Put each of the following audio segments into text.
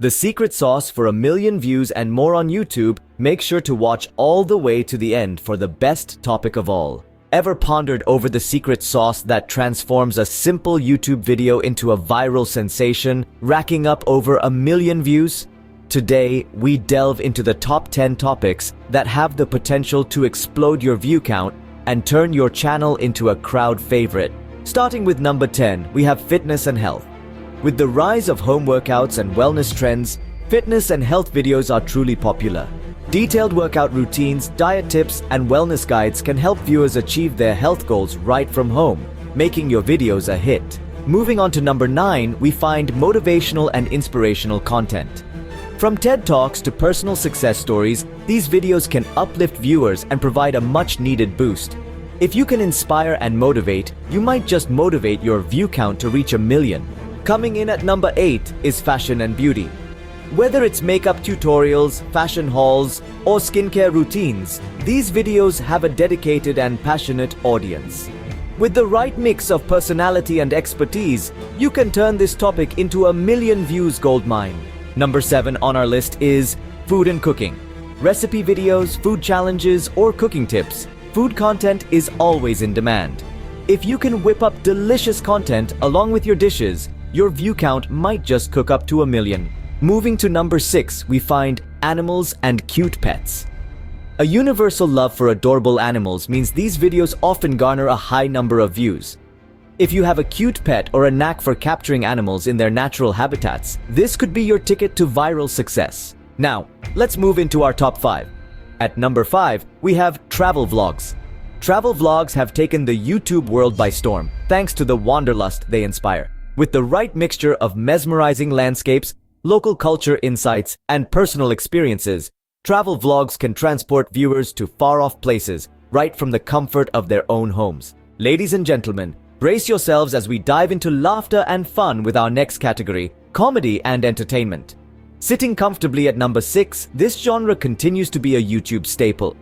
The secret sauce for 1 million views and more on YouTube. Make sure to watch all the way to the end for the best topic of all. Ever pondered over the secret sauce that transforms a simple YouTube video into a viral sensation, racking up over 1 million views? Today, we delve into the top 10 topics that have the potential to explode your view count and turn your channel into a crowd favorite. Starting with number 10, we have fitness and health. With the rise of home workouts and wellness trends, fitness and health videos are truly popular. Detailed workout routines, diet tips, and wellness guides can help viewers achieve their health goals right from home, making your videos a hit. Moving on to number 9, we find motivational and inspirational content. From TED Talks to personal success stories, these videos can uplift viewers and provide a much-needed boost. If you can inspire and motivate, you might just motivate your view count to reach 1 million. Coming in at number 8 is fashion and beauty. Whether it's makeup tutorials, fashion hauls, or skincare routines, these videos have a dedicated and passionate audience. With the right mix of personality and expertise, you can turn this topic into 1 million views goldmine. Number 7 on our list is food and cooking. Recipe videos, food challenges, or cooking tips. Food content is always in demand. If you can whip up delicious content along with your dishes, your view count might just cook up to 1 million. Moving to number 6, we find animals and cute pets. A universal love for adorable animals means these videos often garner a high number of views. If you have a cute pet or a knack for capturing animals in their natural habitats, this could be your ticket to viral success. Now, let's move into our top 5. At number 5, we have travel vlogs. Travel vlogs have taken the YouTube world by storm, thanks to the wanderlust they inspire. With the right mixture of mesmerizing landscapes, local culture insights, and personal experiences, travel vlogs can transport viewers to far-off places, right from the comfort of their own homes. Ladies and gentlemen, brace yourselves as we dive into laughter and fun with our next category, comedy and entertainment. Sitting comfortably at number 6, this genre continues to be a YouTube staple.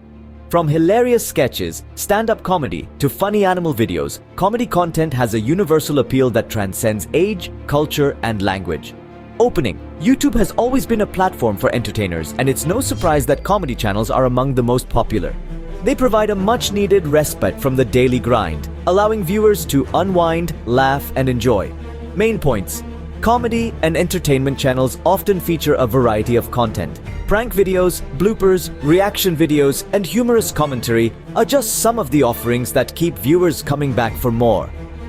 From hilarious sketches, stand-up comedy, to funny animal videos, comedy content has a universal appeal that transcends age, culture, and language. Opening, YouTube has always been a platform for entertainers, and it's no surprise that comedy channels are among the most popular. They provide a much-needed respite from the daily grind, allowing viewers to unwind, laugh, and enjoy. Main points. Comedy and entertainment channels often feature a variety of content. Prank videos, bloopers, reaction videos, and humorous commentary are just some of the offerings that keep viewers coming back for more.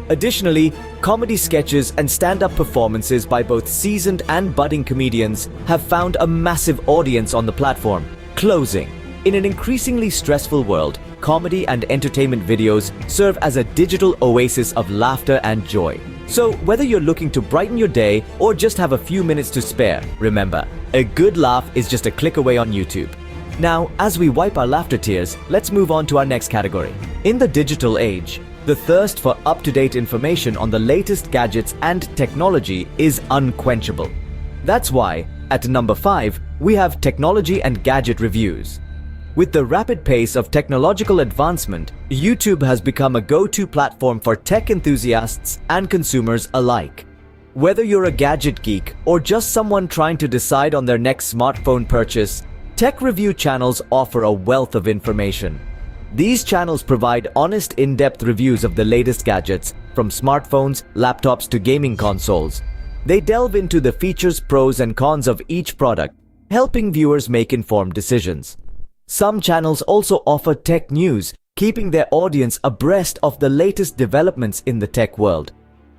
Additionally, comedy sketches and stand-up performances by both seasoned and budding comedians have found a massive audience on the platform. Closing. In an increasingly stressful world, comedy and entertainment videos serve as a digital oasis of laughter and joy. So, whether you're looking to brighten your day or just have a few minutes to spare, remember, a good laugh is just a click away on YouTube. Now, as we wipe our laughter tears, let's move on to our next category. In the digital age, the thirst for up-to-date information on the latest gadgets and technology is unquenchable. That's why, at number 5, we have technology and gadget reviews. With the rapid pace of technological advancement, YouTube has become a go-to platform for tech enthusiasts and consumers alike. Whether you're a gadget geek or just someone trying to decide on their next smartphone purchase, tech review channels offer a wealth of information. These channels provide honest, in-depth reviews of the latest gadgets, from smartphones, laptops to gaming consoles. They delve into the features, pros, and cons of each product, helping viewers make informed decisions. Some channels also offer tech news, keeping their audience abreast of the latest developments in the tech world.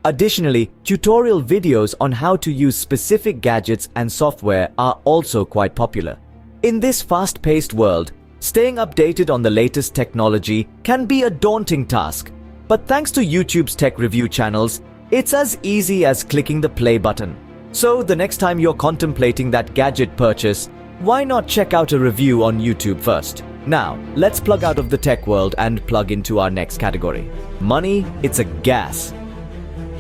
Additionally, tutorial videos on how to use specific gadgets and software are also quite popular. In this fast-paced world, staying updated on the latest technology can be a daunting task. But thanks to YouTube's tech review channels, it's as easy as clicking the play button. So the next time you're contemplating that gadget purchase, why not check out a review on YouTube first? Now, let's plug out of the tech world and plug into our next category. Money, it's a gas.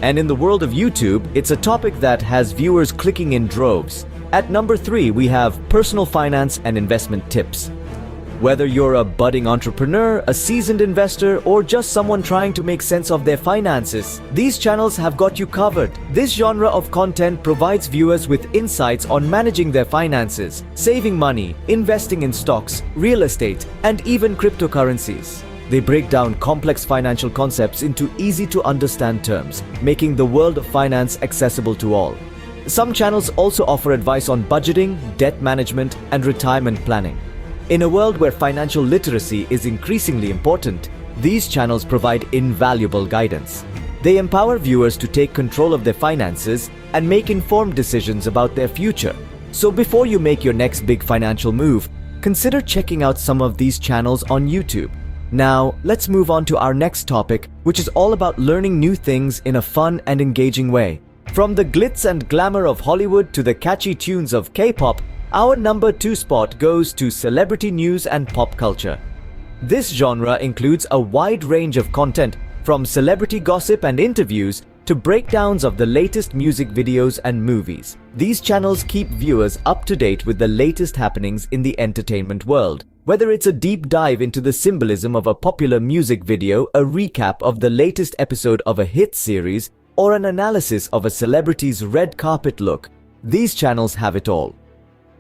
And in the world of YouTube, it's a topic that has viewers clicking in droves. At number 3, we have personal finance and investment tips. Whether you're a budding entrepreneur, a seasoned investor, or just someone trying to make sense of their finances, these channels have got you covered. This genre of content provides viewers with insights on managing their finances, saving money, investing in stocks, real estate, and even cryptocurrencies. They break down complex financial concepts into easy-to-understand terms, making the world of finance accessible to all. Some channels also offer advice on budgeting, debt management, and retirement planning. In a world where financial literacy is increasingly important, these channels provide invaluable guidance. They empower viewers to take control of their finances and make informed decisions about their future. So before you make your next big financial move, consider checking out some of these channels on YouTube. Now, let's move on to our next topic, which is all about learning new things in a fun and engaging way. From the glitz and glamour of Hollywood to the catchy tunes of K-pop, our number 2 spot goes to celebrity news and pop culture. This genre includes a wide range of content, from celebrity gossip and interviews to breakdowns of the latest music videos and movies. These channels keep viewers up to date with the latest happenings in the entertainment world. Whether it's a deep dive into the symbolism of a popular music video, a recap of the latest episode of a hit series, or an analysis of a celebrity's red carpet look, these channels have it all.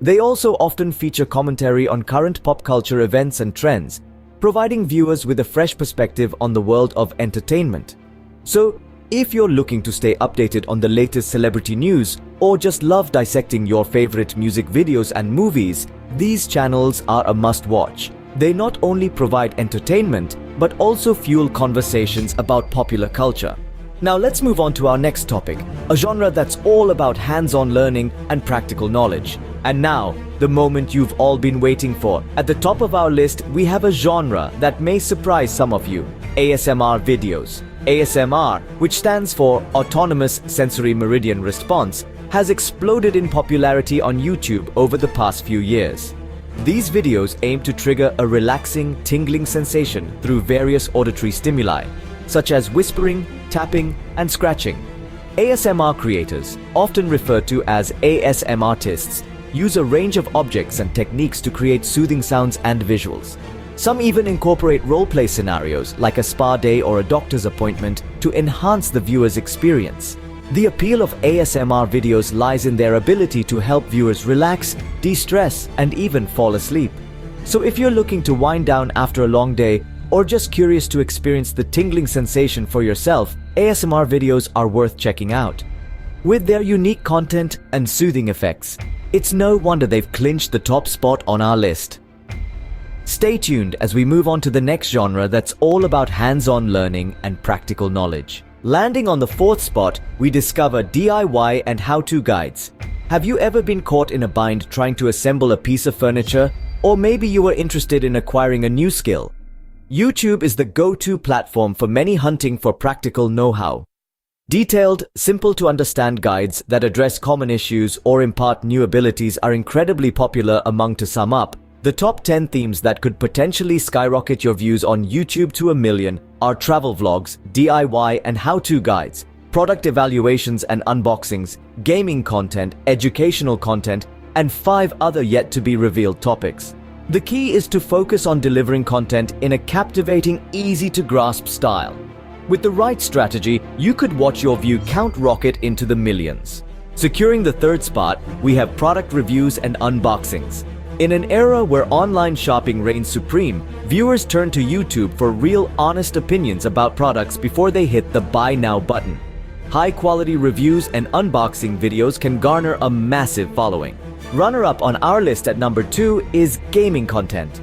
They also often feature commentary on current pop culture events and trends, providing viewers with a fresh perspective on the world of entertainment. So, if you're looking to stay updated on the latest celebrity news, or just love dissecting your favorite music videos and movies, these channels are a must-watch. They not only provide entertainment, but also fuel conversations about popular culture. Now let's move on to our next topic, a genre that's all about hands-on learning and practical knowledge. And now, the moment you've all been waiting for. At the top of our list, we have a genre that may surprise some of you: ASMR videos. ASMR, which stands for Autonomous Sensory Meridian Response, has exploded in popularity on YouTube over the past few years. These videos aim to trigger a relaxing, tingling sensation through various auditory stimuli, such as whispering, tapping, and scratching. ASMR creators, often referred to as ASM artists, use a range of objects and techniques to create soothing sounds and visuals. Some even incorporate role-play scenarios like a spa day or a doctor's appointment to enhance the viewer's experience. The appeal of ASMR videos lies in their ability to help viewers relax, de-stress, and even fall asleep. So if you're looking to wind down after a long day, or just curious to experience the tingling sensation for yourself, ASMR videos are worth checking out. With their unique content and soothing effects, it's no wonder they've clinched the top spot on our list. Stay tuned as we move on to the next genre that's all about hands-on learning and practical knowledge. Landing on the 4th spot, we discover DIY and how-to guides. Have you ever been caught in a bind trying to assemble a piece of furniture? Or maybe you were interested in acquiring a new skill? YouTube is the go-to platform for many hunting for practical know-how. Detailed, simple-to-understand guides that address common issues or impart new abilities are incredibly popular among. To sum up, the top 10 themes that could potentially skyrocket your views on YouTube to 1 million are travel vlogs, DIY and how-to guides, product evaluations and unboxings, gaming content, educational content, and 5 other yet-to-be-revealed topics. The key is to focus on delivering content in a captivating, easy-to-grasp style. With the right strategy, you could watch your view count rocket into the millions. Securing the 3rd spot, we have product reviews and unboxings. In an era where online shopping reigns supreme, viewers turn to YouTube for real, honest opinions about products before they hit the buy now button. High-quality reviews and unboxing videos can garner a massive following. Runner-up on our list at number 2 is gaming content.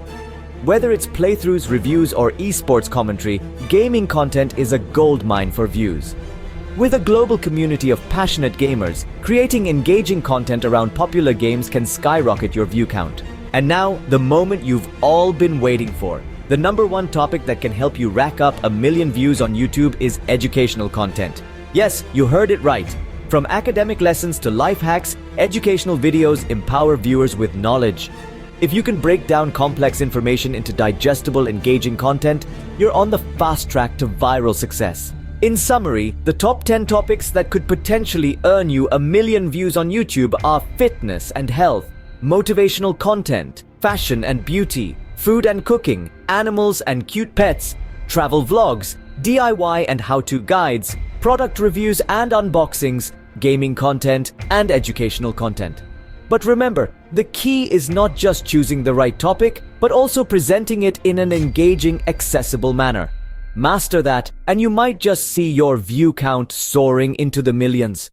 Whether it's playthroughs, reviews, or esports commentary, gaming content is a goldmine for views. With a global community of passionate gamers, creating engaging content around popular games can skyrocket your view count. And now, the moment you've all been waiting for. The number 1 topic that can help you rack up 1 million views on YouTube is educational content. Yes, you heard it right. From academic lessons to life hacks, educational videos empower viewers with knowledge. If you can break down complex information into digestible, engaging content, you're on the fast track to viral success. In summary, the top 10 topics that could potentially earn you 1 million views on YouTube are fitness and health, motivational content, fashion and beauty, food and cooking, animals and cute pets, travel vlogs, DIY and how-to guides, product reviews and unboxings, gaming content, and educational content. But remember, the key is not just choosing the right topic, but also presenting it in an engaging, accessible manner. Master that, and you might just see your view count soaring into the millions.